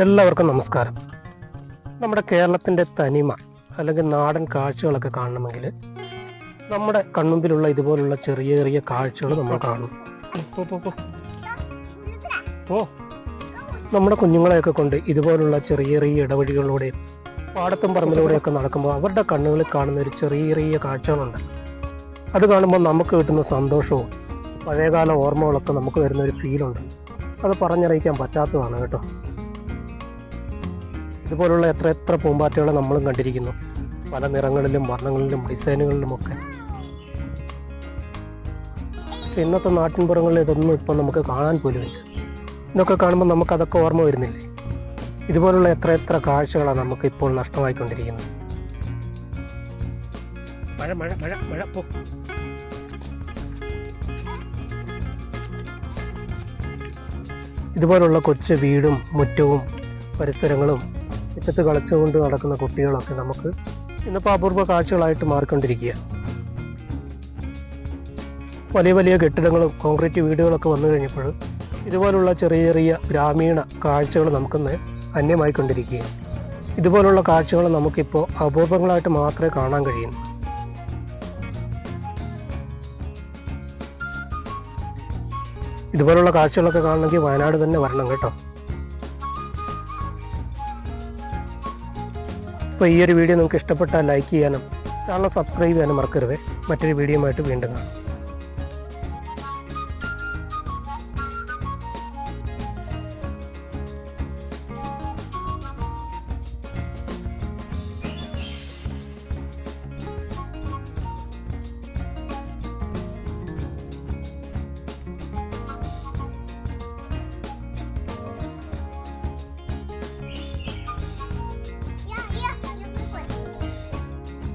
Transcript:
എല്ലാവർക്കും നമസ്കാരം. നമ്മുടെ കേരളത്തിൻ്റെ തനിമ അല്ലെങ്കിൽ നാടൻ കാഴ്ചകളൊക്കെ കാണണമെങ്കിൽ നമ്മുടെ കൺമുമ്പിലുള്ള ഇതുപോലുള്ള ചെറിയ ചെറിയ കാഴ്ചകൾ നമ്മൾ കാണും. നമ്മുടെ കുഞ്ഞുങ്ങളെയൊക്കെ കൊണ്ട് ഇതുപോലുള്ള ചെറിയ ചെറിയ ഇടവഴികളിലൂടെ പാടത്തും പറമ്പിലൂടെയൊക്കെ നടക്കുമ്പോൾ അവരുടെ കണ്ണുകളിൽ കാണുന്ന ഒരു ചെറിയ ചെറിയ കാഴ്ചകളുണ്ട്. അത് കാണുമ്പോൾ നമുക്ക് കിട്ടുന്ന സന്തോഷവും പഴയകാല ഓർമ്മകളൊക്കെ നമുക്ക് വരുന്ന ഒരു ഫീലുണ്ട്. അത് പറഞ്ഞറിയിക്കാൻ പറ്റാത്തതാണ് കേട്ടോ. ഇതുപോലുള്ള എത്ര എത്ര പൂമ്പാറ്റകളെ നമ്മളും കണ്ടിരിക്കുന്നു, പല നിറങ്ങളിലും വർണ്ണങ്ങളിലും ഡിസൈനുകളിലുമൊക്കെ. ഇന്നത്തെ നാട്ടിൻപുറങ്ങളിൽ ഇതൊന്നും ഇപ്പം നമുക്ക് കാണാൻ പോലുമില്ല. ഇതൊക്കെ കാണുമ്പോൾ നമുക്കതൊക്കെ ഓർമ്മ വരുന്നില്ലേ? ഇതുപോലുള്ള എത്ര എത്ര കാഴ്ചകളാണ് നമുക്ക് ഇപ്പോൾ നഷ്ടമായിക്കൊണ്ടിരിക്കുന്നത്. മഴ മഴ മഴ മഴ പോ. ഇതുപോലുള്ള കൊച്ചു വീടും മുറ്റവും പരിസരങ്ങളും മുറ്റത്ത് കളിച്ചുകൊണ്ട് നടക്കുന്ന കുട്ടികളൊക്കെ നമുക്ക് ഇന്നിപ്പോൾ അപൂർവ കാഴ്ചകളായിട്ട് മാറിക്കൊണ്ടിരിക്കുക. വലിയ വലിയ കെട്ടിടങ്ങളും കോൺക്രീറ്റ് വീടുകളൊക്കെ വന്നു കഴിഞ്ഞപ്പോൾ ഇതുപോലുള്ള ചെറിയ ചെറിയ ഗ്രാമീണ കാഴ്ചകൾ നമുക്കിന്ന് അന്യമായിക്കൊണ്ടിരിക്കുക. ഇതുപോലുള്ള കാഴ്ചകൾ നമുക്കിപ്പോൾ അപൂർവങ്ങളായിട്ട് മാത്രമേ കാണാൻ കഴിയുന്നു. ഇതുപോലുള്ള കാഴ്ചകളൊക്കെ കാണണമെങ്കിൽ വയനാട് തന്നെ വരണം കേട്ടോ. അപ്പോൾ ഈ ഒരു വീഡിയോ നിങ്ങൾക്ക് ഇഷ്ടപ്പെട്ടാൽ ലൈക്ക് ചെയ്യാനും ചാനൽ സബ്സ്ക്രൈബ് ചെയ്യാനും മറക്കരുത്. മറ്റൊരു വീഡിയോയുമായിട്ട് വീണ്ടും കാണാം.